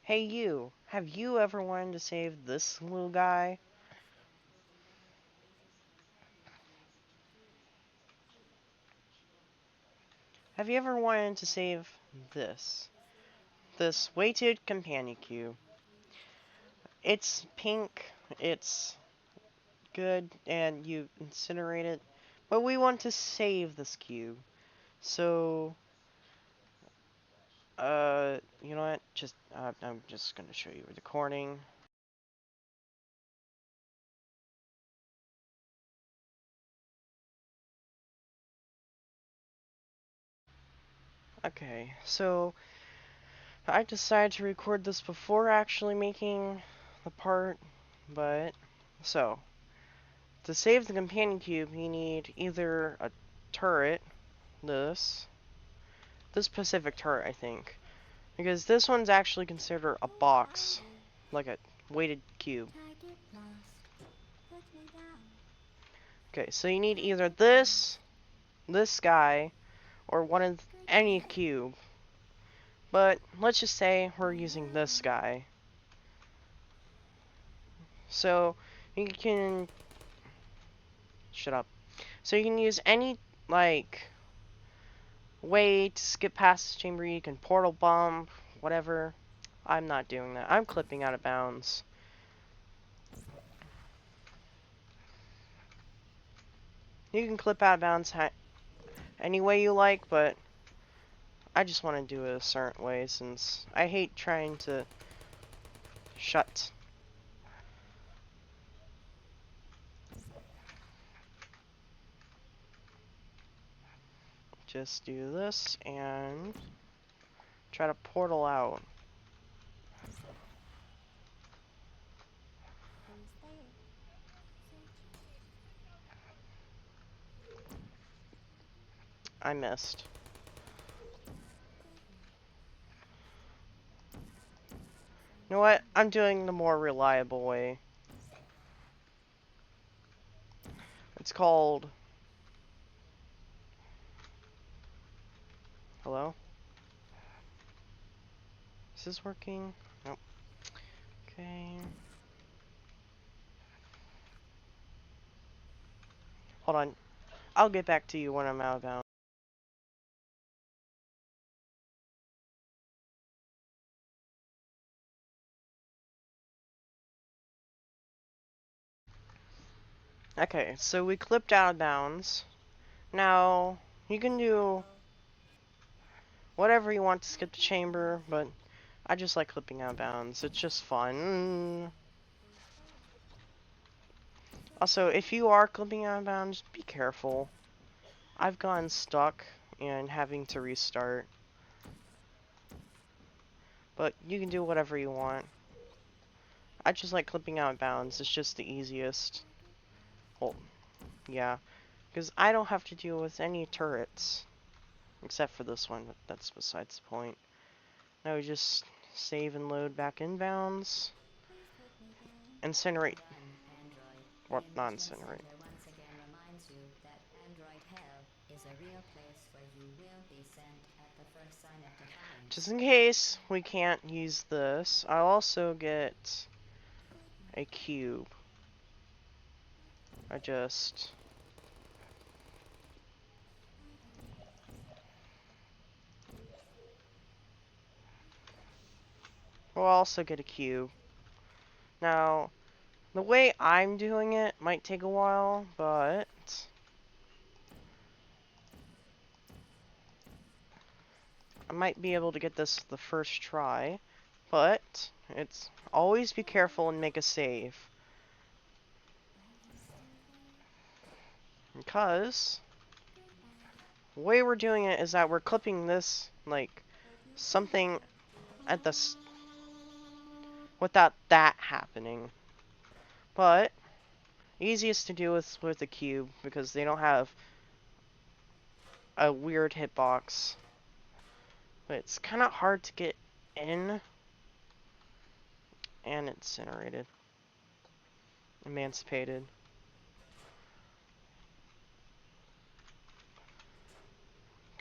Hey you, have you ever wanted to save this little guy? Have you ever wanted to save this? This weighted companion cube. It's pink, it's good, and you incinerate it, but we want to save this cube. So, you know what? I'm just gonna show you a recording. Okay, so I decided to record this before actually making the part, but so to save the companion cube, you need either a turret, this specific turret, I think, because this one's actually considered a box, like a weighted cube. Okay, so you need either this guy, or one of any cube. But let's just say we're using this guy. So you can shut up. So you can use any like way to skip past this chamber. You can portal bomb, whatever. I'm not doing that. I'm clipping out of bounds. You can clip out of bounds any way you like, but I just want to do it a certain way since I hate trying to shut. Just do this and try to portal out. I missed. You know what? I'm doing the more reliable way. It's called... Hello? Is this working? Nope. Okay. Hold on. I'll get back to you when I'm out of bounds. Okay, so we clipped out of bounds. Now, you can do whatever you want to skip the chamber, but I just like clipping out of bounds. It's just fun. Also, if you are clipping out of bounds, be careful. I've gotten stuck and having to restart. But you can do whatever you want. I just like clipping out of bounds. It's just the easiest. Well, yeah. Because I don't have to deal with any turrets. Except for this one, but that's besides the point. Now we just save and load back inbounds. Incinerate. What? Not incinerate. Just in case we can't use this, I'll also get a cube. I just... We'll also get a cube. Now, the way I'm doing it might take a while, but... I might be able to get this the first try, but it's always be careful and make a save. Because the way we're doing it is that we're clipping this, like, something at the without that happening. But easiest to do with the cube because they don't have a weird hitbox. But it's kind of hard to get in. And incinerated. Emancipated.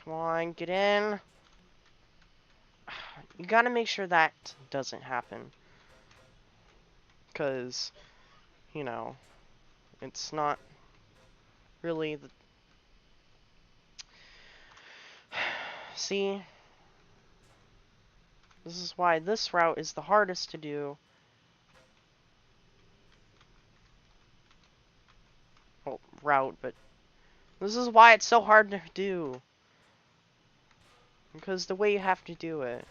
Come on, get in. You gotta make sure that doesn't happen. Because, you know, it's not really the... See? This is why this route is the hardest to do. Well, route, but this is why it's so hard to do. Because the way you have to do it.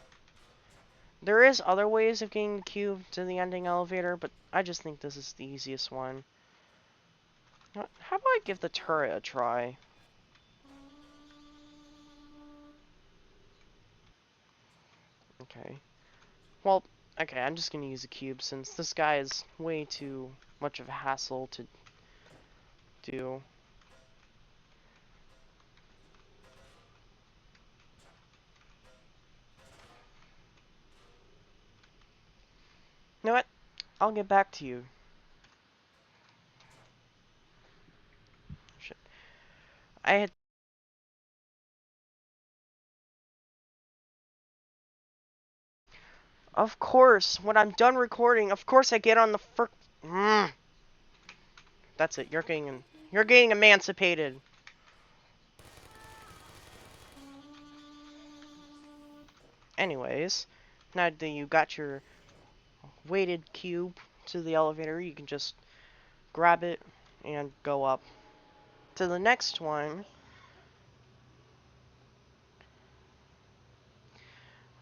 There is other ways of getting the cube to the ending elevator, but I just think this is the easiest one. How about I give the turret a try? Okay. Well, okay, I'm just gonna use a cube since this guy is way too much of a hassle to do. You know what? I'll get back to you. Shit. I had... Of course, when I'm done recording, of course I get on the That's it. You're getting emancipated. Anyways, now that you got your weighted cube to the elevator, you can just grab it and go up to the next one.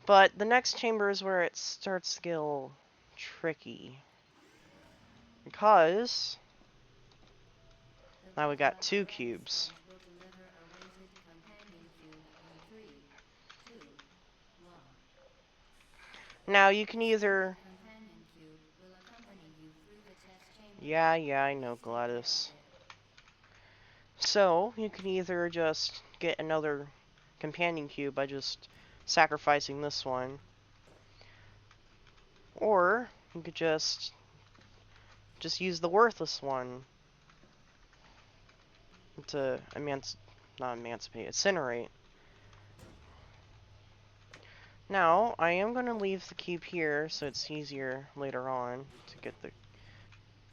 But the next chamber is where it starts to get a little tricky. Because now we got 2 cubes. Now you can either... Yeah, I know, Gladys. So, you can either just get another companion cube by just sacrificing this one. Or, you could just use the worthless one to not emancipate, incinerate. Now, I am going to leave the cube here so it's easier later on to get the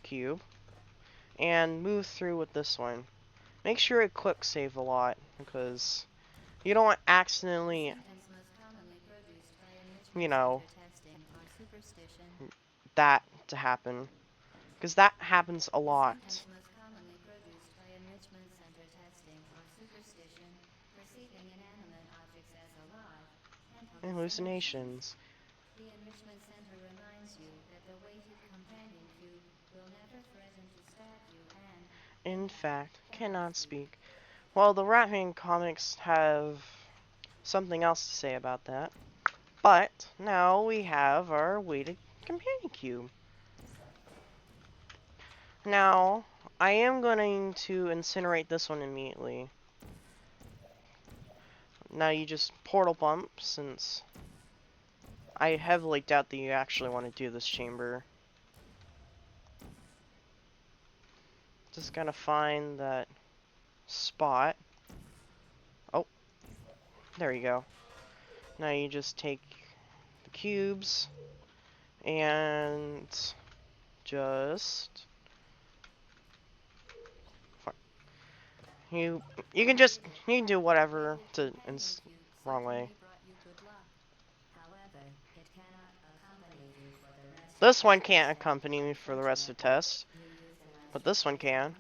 cube. And move through with this one. Make sure it quick save a lot, because you don't want accidentally, you know, that to happen. Because that happens a lot. Hallucinations. The Enrichment Center reminds you that the weighted companion cube will never threaten to stab you and, in fact, cannot speak. Well, the Ratman comics have something else to say about that. But, now we have our weighted companion cube. Now, I am going to incinerate this one immediately. Now you just portal bump, since I heavily doubt that you actually want to do this chamber. Just gotta find that spot. Oh, there you go. Now you just take the cubes and just you can do whatever to wrong way. This one can't accompany me for the rest of the test, but this one can.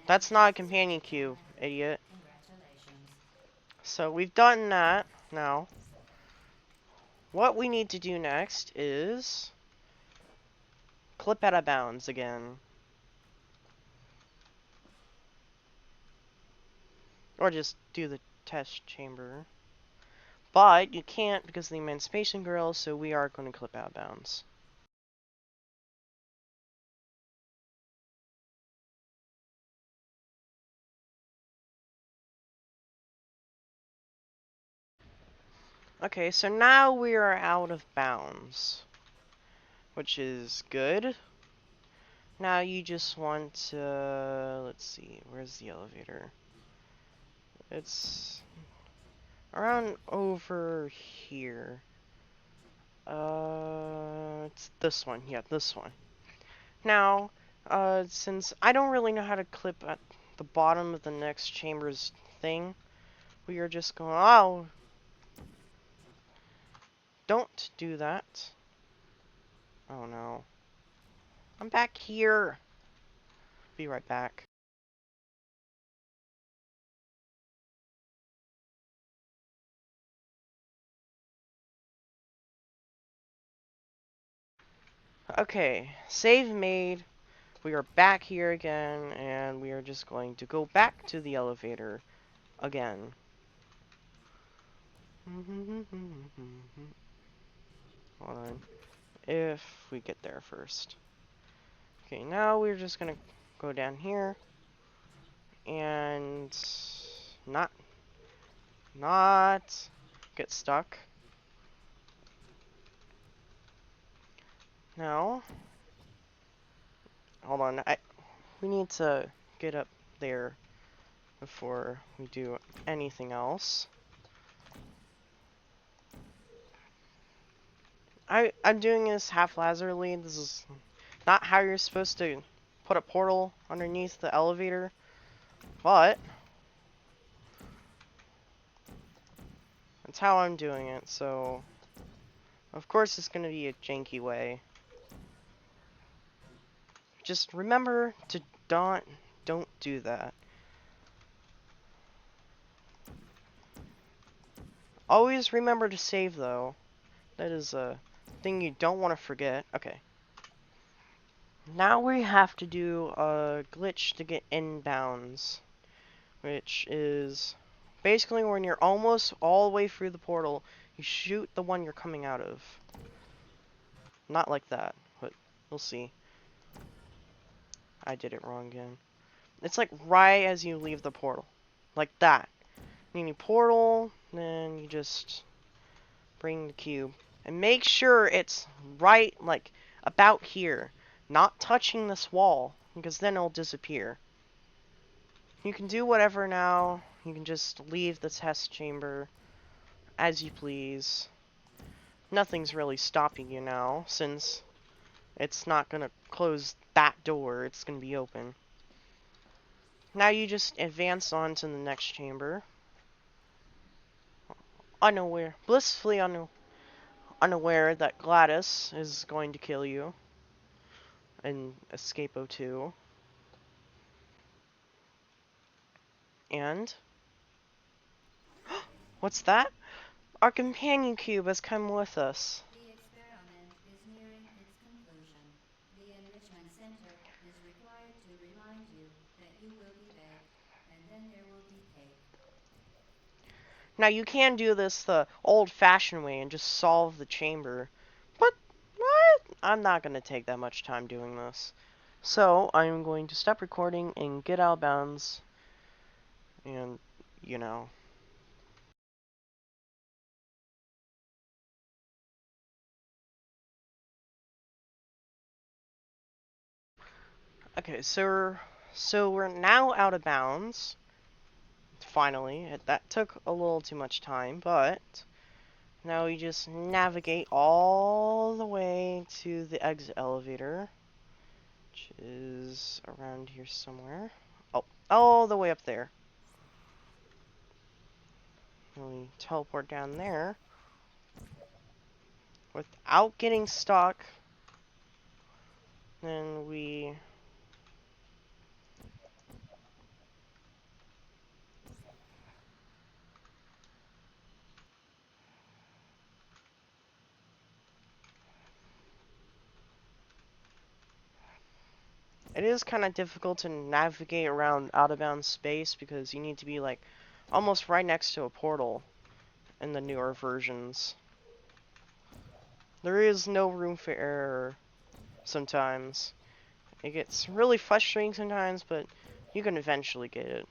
That's not a companion cube, idiot. So we've done that. Now, what we need to do next is clip out of bounds again. Or just do the test chamber. But you can't because of the Emancipation Girl, so we are going to clip out of bounds. Okay, so now we are out of bounds, which is good. Now you just want to, let's see, where's the elevator? It's Around over here. It's this one. Yeah, this one. Now, since I don't really know how to clip at the bottom of the next chamber's thing, we are just going, oh, don't do that. Oh no. I'm back here. Be right back. Okay, save made. We are back here again, and we are just going to go back to the elevator again. Hold on. If we get there first. Okay, now we're just gonna go down here and not get stuck. Now, hold on. We need to get up there before we do anything else. I'm doing this haphazardly. This is not how you're supposed to put a portal underneath the elevator, but that's how I'm doing it, so of course it's gonna be a janky way. Just remember to don't do that. Always remember to save though. That is a thing you don't want to forget. Okay. Now we have to do a glitch to get inbounds, which is basically when you're almost all the way through the portal, you shoot the one you're coming out of. Not like that, but we'll see. I did it wrong again. It's like right as you leave the portal. Like that. You need portal, then you just bring the cube. And make sure it's right, like, about here. Not touching this wall, because then it'll disappear. You can do whatever now. You can just leave the test chamber as you please. Nothing's really stopping you now, since it's not gonna close that door. It's gonna be open. Now you just advance on to the next chamber. Blissfully unaware that GLaDOS is going to kill you in Escape 02. And what's that? Our companion cube has come with us. The experiment is nearing its conclusion. The Enrichment Center is required to remind you that you will be baked, and then there will be cake. Now you can do this the old-fashioned way and just solve the chamber. But what? I'm not going to take that much time doing this. So I'm going to stop recording and get out of bounds. And, you know. Okay, so we're now out of bounds. Finally, that took a little too much time, but now we just navigate all the way to the exit elevator, which is around here somewhere. Oh, all the way up there. And we teleport down there without getting stuck. Then we it is kind of difficult to navigate around out of bounds space because you need to be like almost right next to a portal in the newer versions. There is no room for error sometimes. It gets really frustrating sometimes, but you can eventually get it.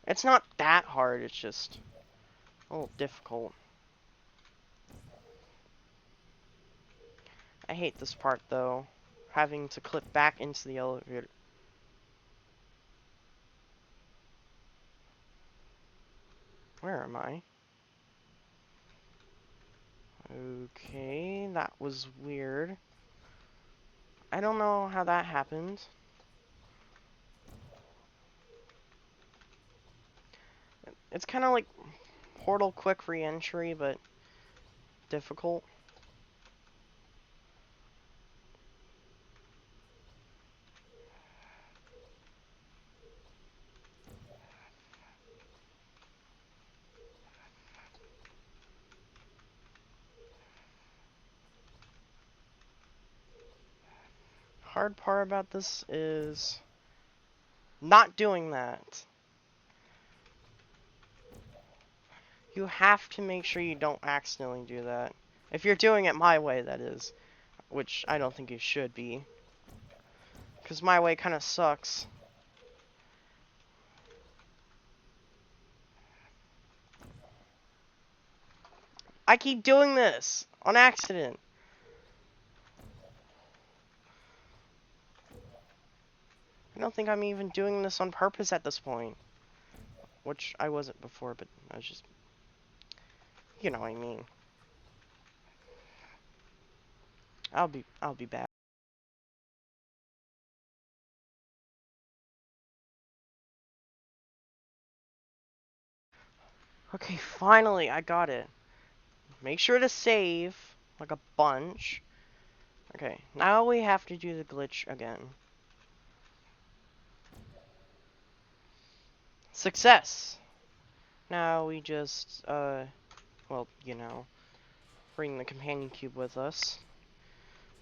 It's not that hard, it's just a little difficult. I hate this part though, having to clip back into the elevator. Where am I? Okay, that was weird. I don't know how that happened. It's kind of like Portal quick re-entry, but difficult. Hard part about this is not doing that. You have to make sure you don't accidentally do that. If you're doing it my way, that is. Which I don't think you should be. Because my way kind of sucks. I keep doing this on accident. I don't think I'm even doing this on purpose at this point. Which I wasn't before, but I was just... You know what I mean. I'll be back. Okay, finally, I got it. Make sure to save, like a bunch. Okay, now we have to do the glitch again. Success! Now we just, well, you know, bring the companion cube with us.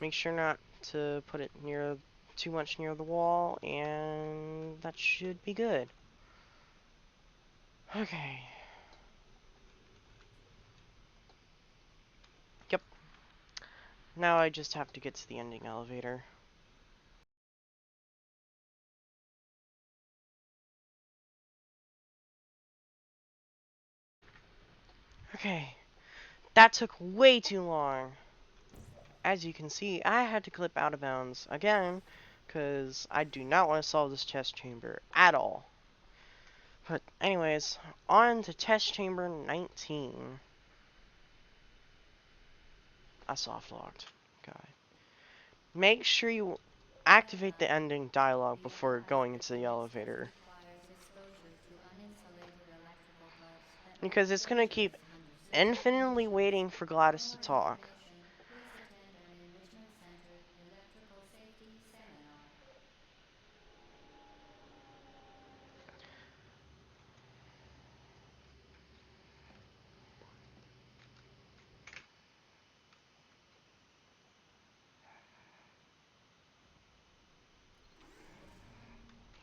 Make sure not to put it near, too much near the wall, and that should be good. Okay. Yep. Now I just have to get to the ending elevator. Okay. That took way too long. As you can see, I had to clip out of bounds again, because I do not want to solve this test chamber at all. But anyways, on to test chamber 19. I soft locked. God. Make sure you activate the ending dialogue before going into the elevator. Because it's going to keep infinitely waiting for Gladys to talk.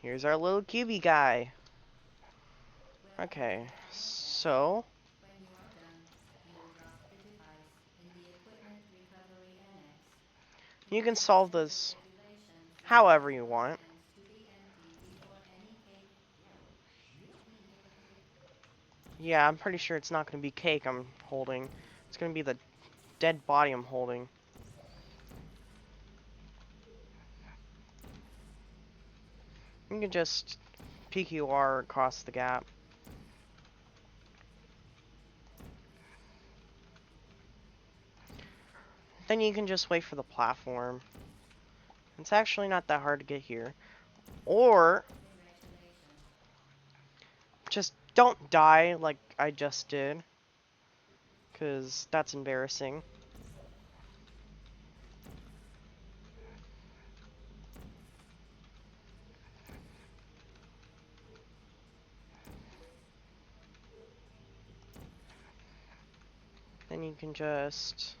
Here's our little cubey guy. Okay, so When you are done, you will drop the device in the equipment recovery annex. you can Use solve sensitive this regulations to set however the you want. contents to be empty before any cake. Yeah, I'm pretty sure it's not going to be cake I'm holding. It's going to be the dead body I'm holding. You can just PQR across the gap. Then you can just wait for the platform. It's actually not that hard to get here. Or, just don't die like I just did. Because that's embarrassing. Then you can just...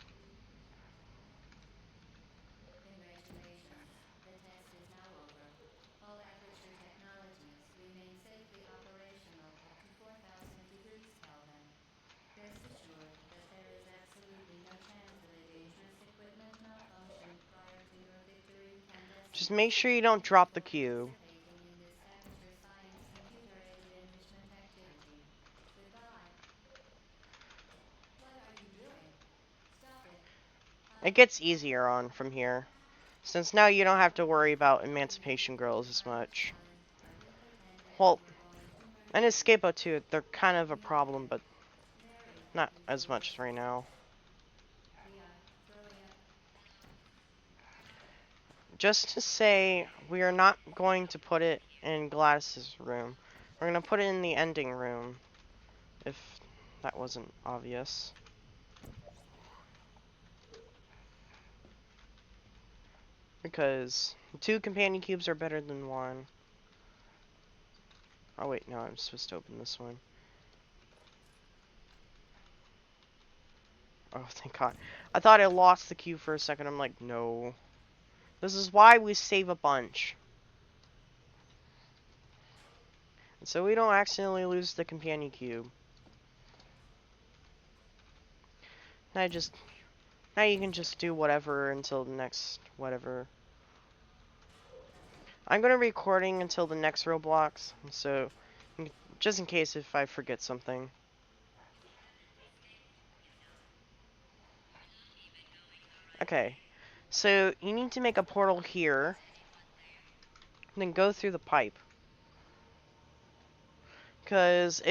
Congratulations. The test is now over. All Aperture technologies remain safely operational up to 4,000 degrees Kelvin. Rest assured that there is absolutely no chance of a dangerous equipment malfunction prior to your victory. Just Candescent, make sure you don't thank you drop the for cube. participating in this amateur science computer-aided enrichment activity. Goodbye. What are you doing? Stop it. It gets easier on from here. Since now you don't have to worry about Emancipation Girls as much. Well, And Escapo too, they're kind of a problem, but not as much right now. Just to say, we are not going to put it in Gladys's room. We're going to put it in the ending room, if that wasn't obvious. Because 2 companion cubes are better than 1. Oh wait, no, I'm supposed to open this one. Oh, thank God. I thought I lost the cube for a second. I'm like, no. This is why we save a bunch. So we don't accidentally lose the companion cube. Now you can just do whatever until the next whatever. I'm gonna be recording until the next Roblox, so just in case if I forget something. Okay, so you need to make a portal here, and then go through the pipe. Because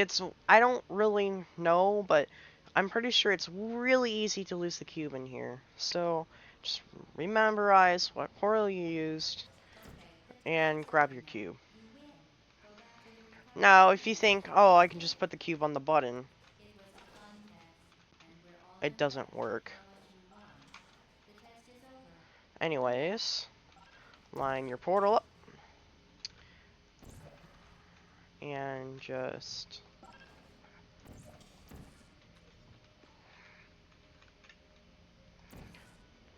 I don't really know, but I'm pretty sure it's really easy to lose the cube in here. So just rememberize what portal you used and grab your cube. Now, if you think, oh, I can just put the cube on the button, it doesn't work. Anyways, line your portal up and just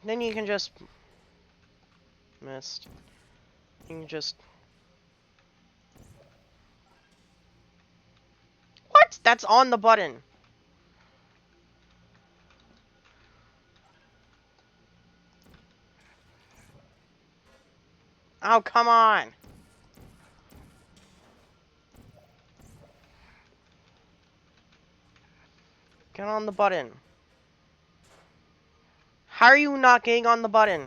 then you can just missed. You can just what? That's on the button. Oh, come on. Get on the button. How are you not getting on the button?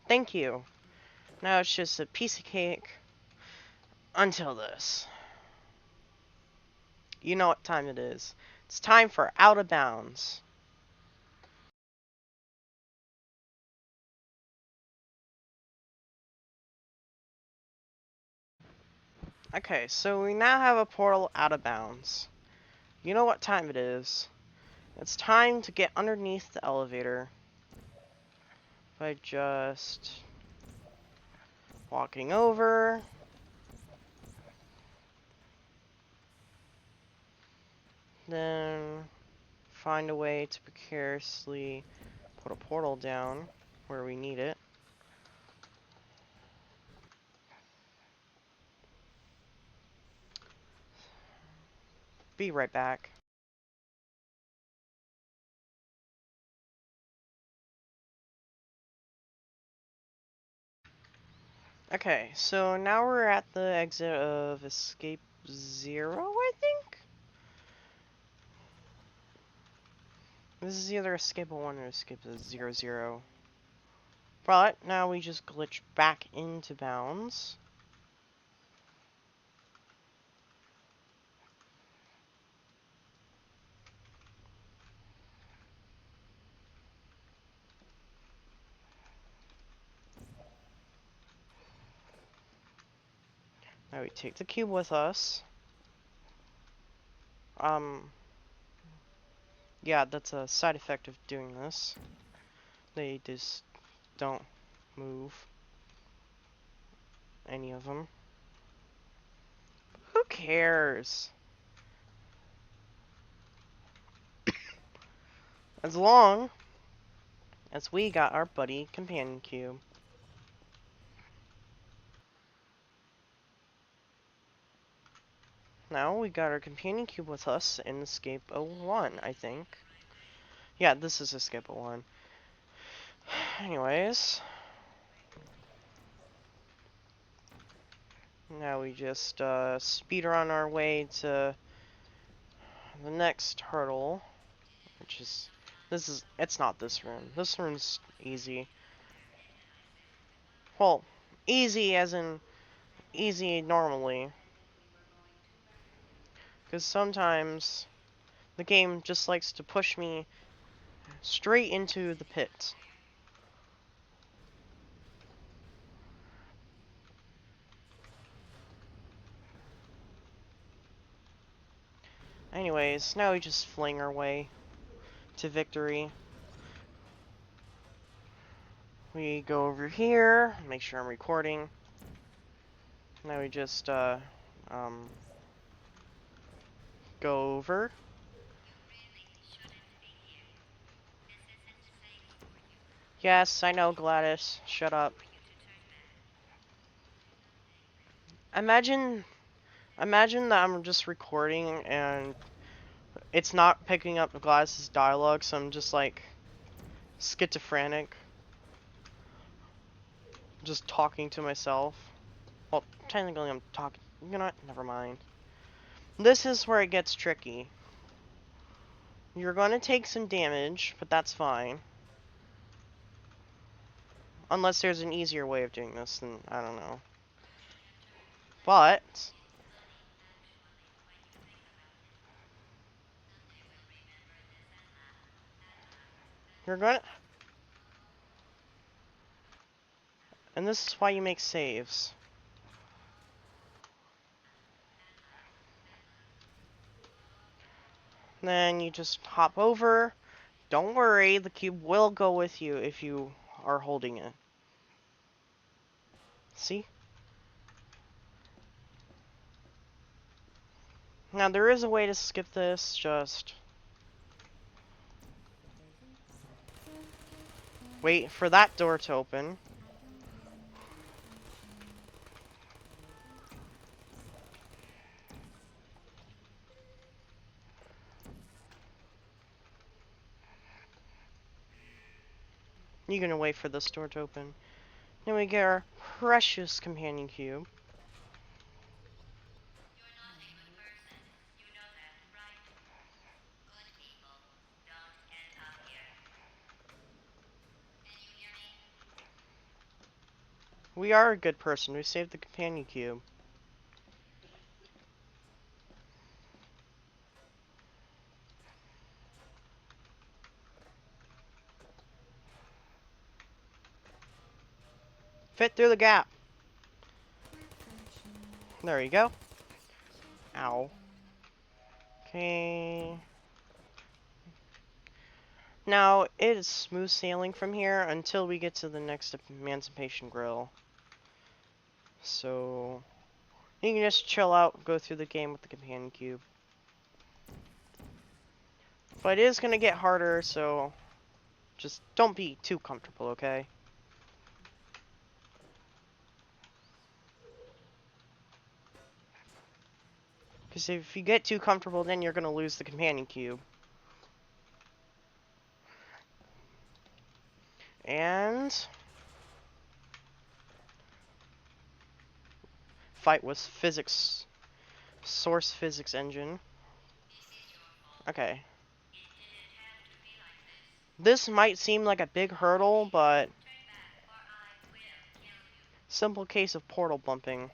Thank you. Now it's just a piece of cake until this. You know what time it is. It's time for Out of Bounds. Okay, so we now have a portal out of bounds. You know what time it is. It's time to get underneath the elevator by just walking over. Then find a way to precariously put a portal down where we need it. Be right back. Okay, so now we're at the exit of Escape Zero, I think? This is either Escape 1 or Escape 00. But now we just glitch back into bounds. Now we take the cube with us. Yeah, that's a side effect of doing this. They just don't move. Any of them. Who cares? As long as we got our buddy companion cube. Now we got our companion cube with us in Escape 01, I think. Yeah, this is Escape 01. Anyways. Now we just speed on our way to the next hurdle, which is it's not this room. This room's easy. Well, easy as in easy normally. Because sometimes the game just likes to push me straight into the pit. Anyways, now we just fling our way to victory. We go over here, make sure I'm recording. Now we just, go over. Yes, I know, Gladys. Shut up. Imagine that I'm just recording and it's not picking up Gladys's dialogue, so I'm just like schizophrenic. Just talking to myself. Well, technically I'm talking, you know what? Never mind. This is where it gets tricky. You're gonna take some damage, but that's fine. Unless there's an easier way of doing this, then I don't know. But you're gonna, and this is why you make saves. Then you just hop over. Don't worry, the cube will go with you if you are holding it. See? Now there is a way to skip this, just wait for that door to open. You're gonna wait for this door to open. Then we get our precious companion cube. We are a good person. We saved the companion cube. Fit through the gap. There you go. Ow. Okay. Now, it is smooth sailing from here until we get to the next Emancipation Grill. So, you can just chill out, go through the game with the companion cube. But it is going to get harder, so just don't be too comfortable, okay? Because if you get too comfortable, then you're going to lose the companion cube. And fight with physics, source physics engine. Okay. This might seem like a big hurdle, but simple case of portal bumping.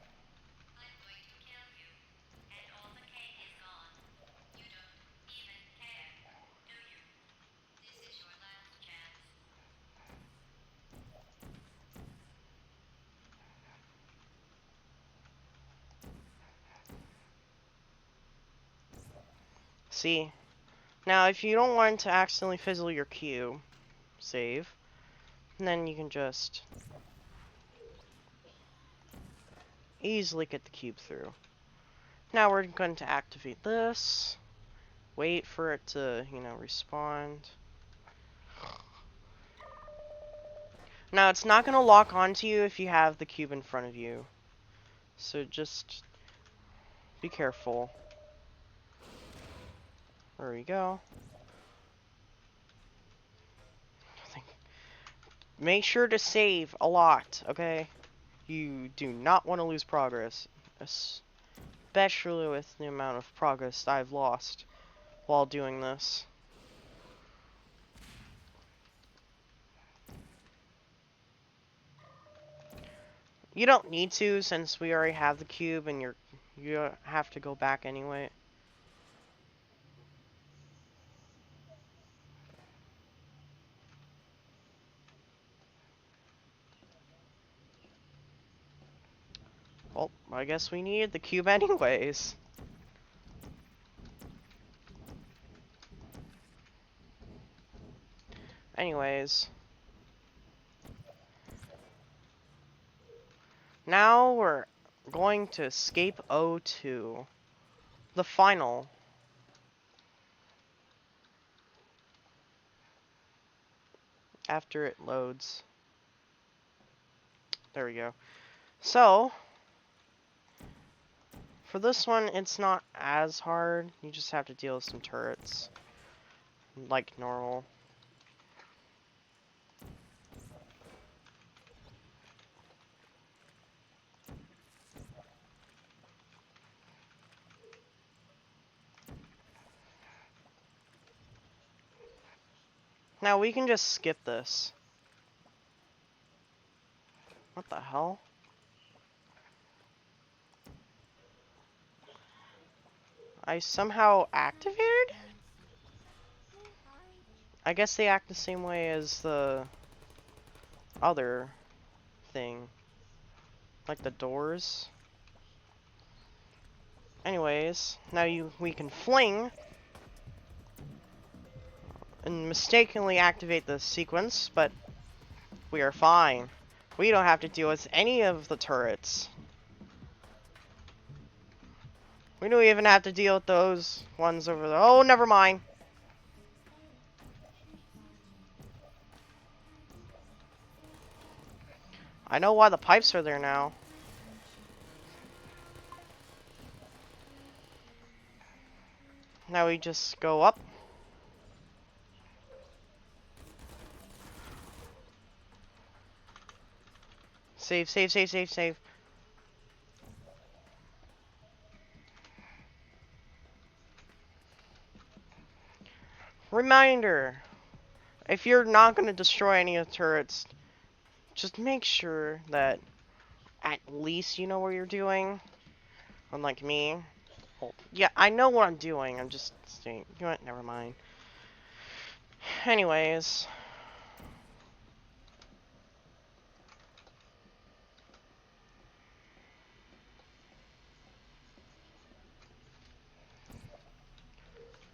See? Now, if you don't want to accidentally fizzle your cube, save, and then you can just easily get the cube through. Now we're going to activate this, wait for it to, respond. Now, it's not going to lock onto you if you have the cube in front of you, so just be careful. There we go. Make sure to save a lot, okay? You do not want to lose progress, especially with the amount of progress I've lost while doing this. You don't need to since we already have the cube and you have to go back anyway. Well, I guess we need the cube anyways. Anyways. Now we're going to escape O2. The final. After it loads. There we go. So, for this one, it's not as hard. You just have to deal with some turrets. Like normal. Now we can just skip this. What the hell? I somehow activated? I guess they act the same way as the other thing. Like the doors. Anyways, now we can fling and mistakenly activate the sequence, but we are fine. We don't have to deal with any of the turrets. We don't even have to deal with those ones over there. Oh, never mind. I know why the pipes are there now. Now we just go up. Save, save, save, save, save. Reminder. If you're not going to destroy any of the turrets, just make sure that at least you know what you're doing. Unlike me. Well, yeah, I know what I'm doing. I'm just saying. You know what? Never mind. Anyways.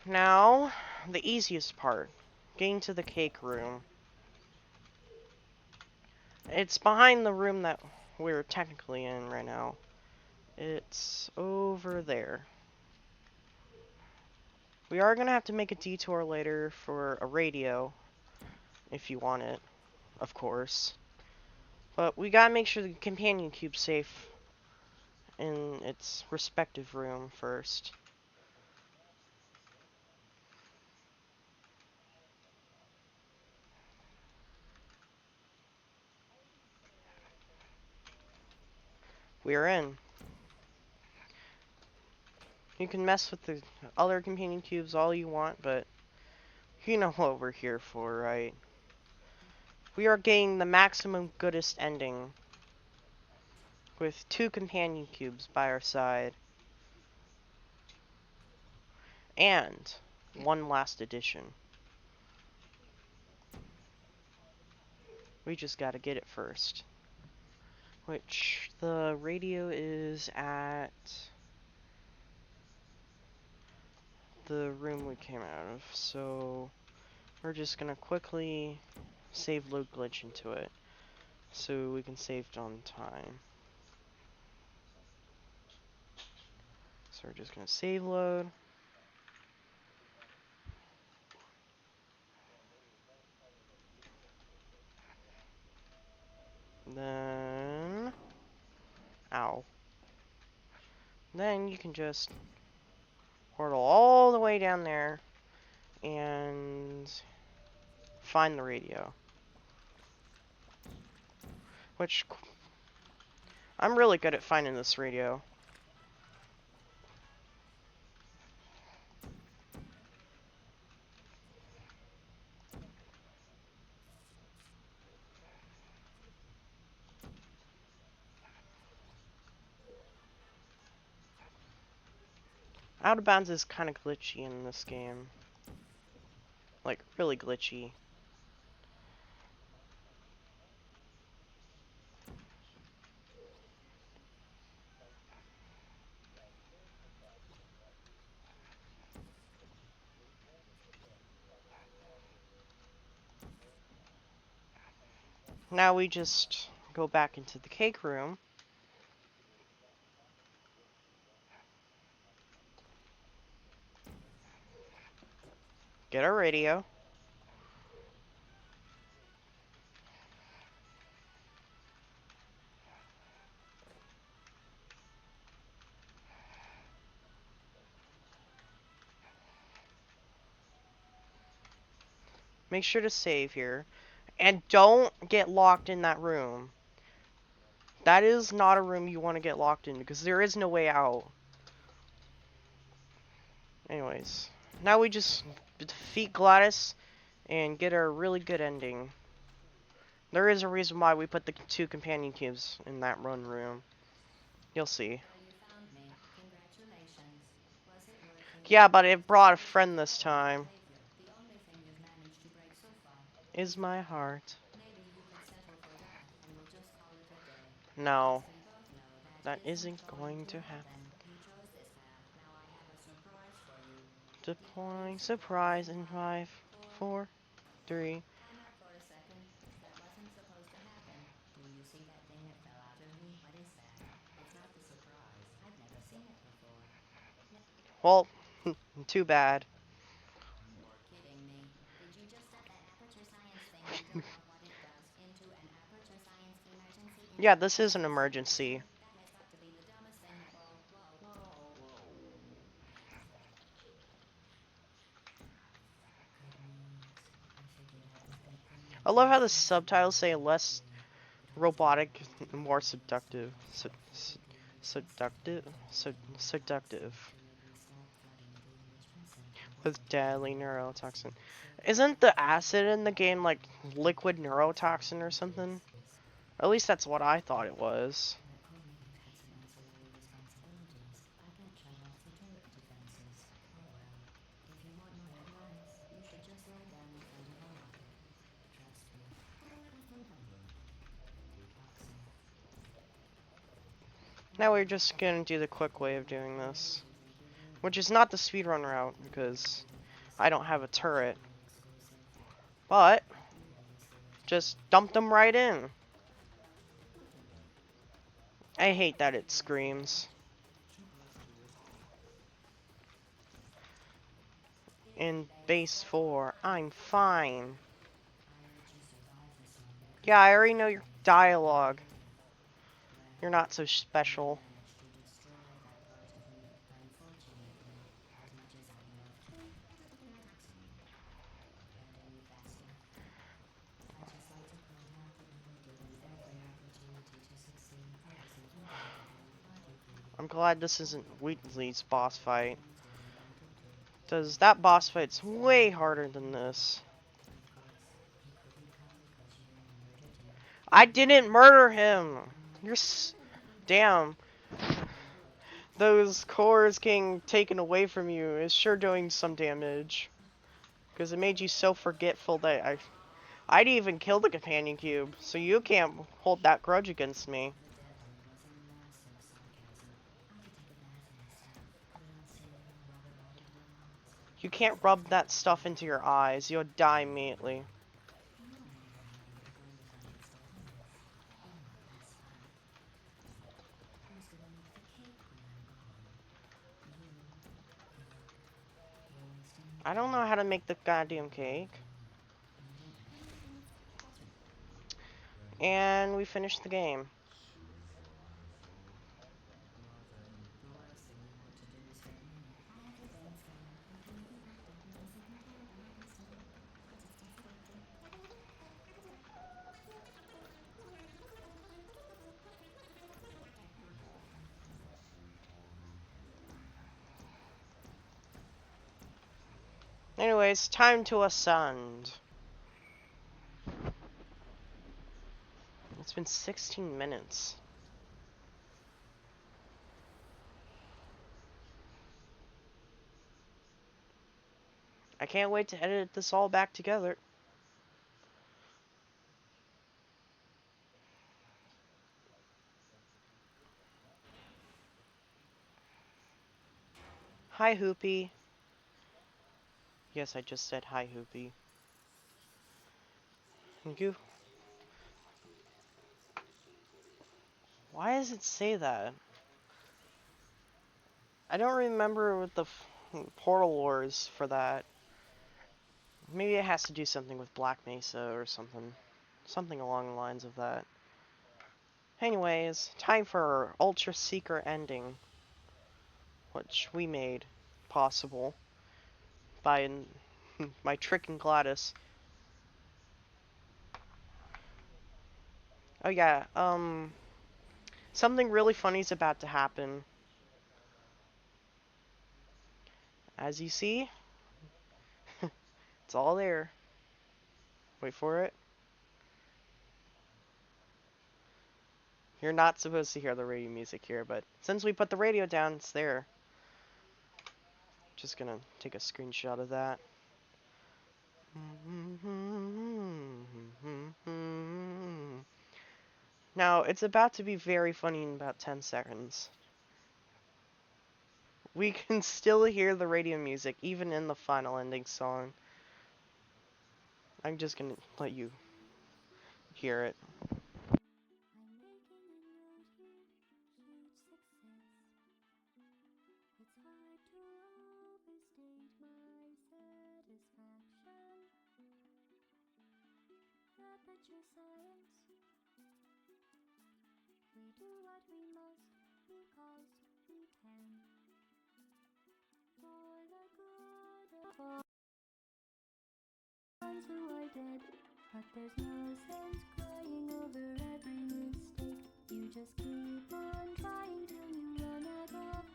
Now, the easiest part. Getting to the cake room. It's behind the room that we're technically in right now. It's over there. We are going to have to make a detour later for a radio. If you want it, of course. But we gotta make sure the companion cube's safe in its respective room first. We are in. You can mess with the other companion cubes all you want, but you know what we're here for, right? We are getting the maximum goodest ending with 2 companion cubes by our side. And one last addition. We just gotta get it first. Which, the radio is at the room we came out of, so we're just gonna quickly save load glitch into it so we can save it on time. So we're just gonna save load. Then, ow. Then you can just portal all the way down there and find the radio. Which, I'm really good at finding this radio. Out of Bounds is kind of glitchy in this game. Like, really glitchy. Now we just go back into the cake room. Get our radio. Make sure to save here. And don't get locked in that room. That is not a room you want to get locked in because there is no way out. Anyways, now we just defeat GLaDOS and get a really good ending. There is a reason why we put the 2 companion cubes in that run room. You'll see. So you found me. Congratulations. Was it worth it? Yeah, but it brought a friend this time. Behavior. The only thing you've managed to break so far. Is my heart. Maybe you could settle for that, and we'll just call it a day. No, We both know that isn't isn't going to happen. You chose this path. Now I have a surprise for you. Deploying surprise in 5, 4, 3. Time out for a second. That wasn't supposed to happen. Do you see that thing that fell out of me? What is that? It's not the surprise. I've never seen it before. Well, too bad. You're kidding me. Did you just set that aperture science thing you don't know what it does into an aperture science emergency? Yeah, this is an emergency. That has got to be the dumbest thing. Whoa. I love how the subtitles say less robotic, more seductive. Seductive. With deadly neurotoxin. Isn't the acid in the game like liquid neurotoxin or something? At least that's what I thought it was. Now we're just gonna do the quick way of doing this. Which is not the speedrun route, because I don't have a turret. But, just dump them right in. I hate that it screams. In base 4, I'm fine. Yeah, I already know your dialogue. You're not so special. I'm glad this isn't Wheatley's boss fight. Because that boss fight's way harder than this. I didn't murder him! Damn. Those cores getting taken away from you is sure doing some damage. Because it made you so forgetful that I'd even kill the companion cube, so you can't hold that grudge against me. You can't rub that stuff into your eyes, you'll die immediately. I don't know how to make the goddamn cake. And we finished the game. Anyways, time to ascend. It's been 16 minutes. . . . . . . . . . . . . . . . . . . . . . . . . . . . . . . . . . . . . . . . . . . . . . . . . . . . . . . . . . . I can't wait to edit this all back together. Hi, Hoopy. Yes, I just said hi, Hoopy. Thank you. Why does it say that? I don't remember what the portal wars for that. Maybe it has to do something with Black Mesa or something. Something along the lines of that. Anyways, time for our Ultra Seeker ending, which we made possible by my trick and Gladys. Oh yeah, something really funny is about to happen. As you see, it's all there. Wait for it. You're not supposed to hear the radio music here, but since we put the radio down, it's there. Just gonna take a screenshot of that. Now, it's about to be very funny in about 10 seconds. We can still hear the radio music, even in the final ending song. I'm just gonna let you hear it. I'm making a note here, huge success. It's hard to overstate my satisfaction. Aperture science. We do what we must because we can. For the good of all ones who are dead. But there's no sense crying over every mistake. You just keep on trying till you run out of hope.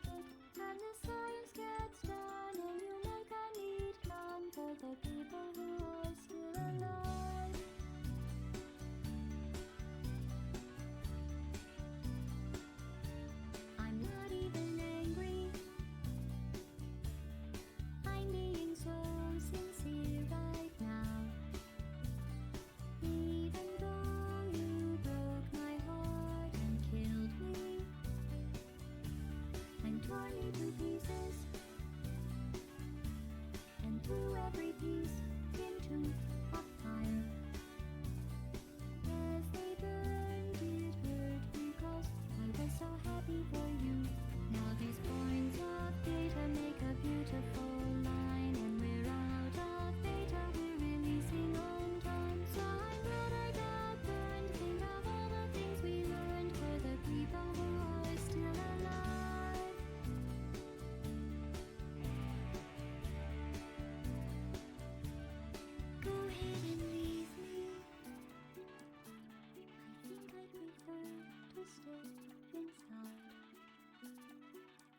And the science gets done and you make a neat plan for the people who are still alive. I'm not even angry. I'm being so sincere right now. Even though you broke my heart and killed me and tore me to pieces and threw every piece into a fire. As they burned, it hurt because I was so happy for you. Now these points of data make a beautiful line, and we're out of data, we're releasing on time. So I'm glad I got burned. Think of all the things we learned for the people who are still alive. Go ahead and leave me. I think I prefer to stay inside.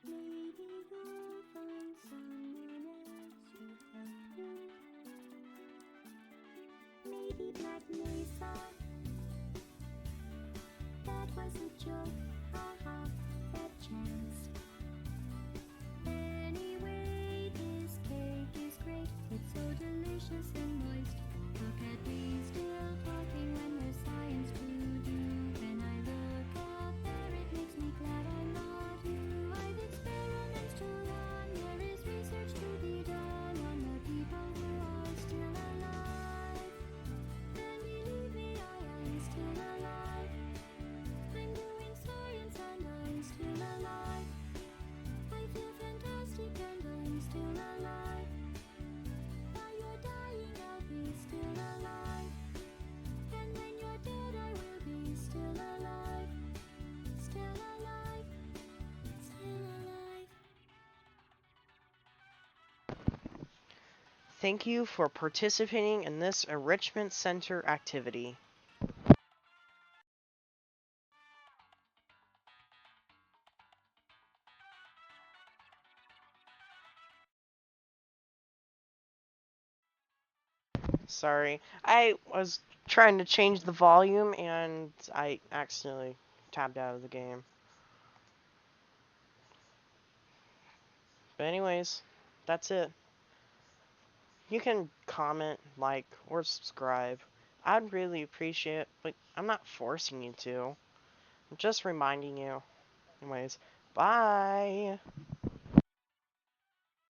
Maybe you'll find someone else to help you. Maybe Black Mesa. That was a joke, haha, that chance. Anyway, this cake is great. It's so delicious and moist. Look at me still talking when there's science to do. When I look up there, it makes me glad I'm not you. I've experiments to run. There is research to be done on the people who are still alive. And believe me, I am still alive. I'm doing science and I'm still alive. I feel fantastic and I'm still alive. While you're dying, I'll be still alive. And when you're dead, I will be still alive. Still alive. Still alive. Thank you for participating in this Enrichment Center activity. Sorry, I was trying to change the volume and I accidentally tabbed out of the game. But anyways, that's it. You can comment, like, or subscribe. I'd really appreciate it, but I'm not forcing you to. I'm just reminding you. Anyways, bye!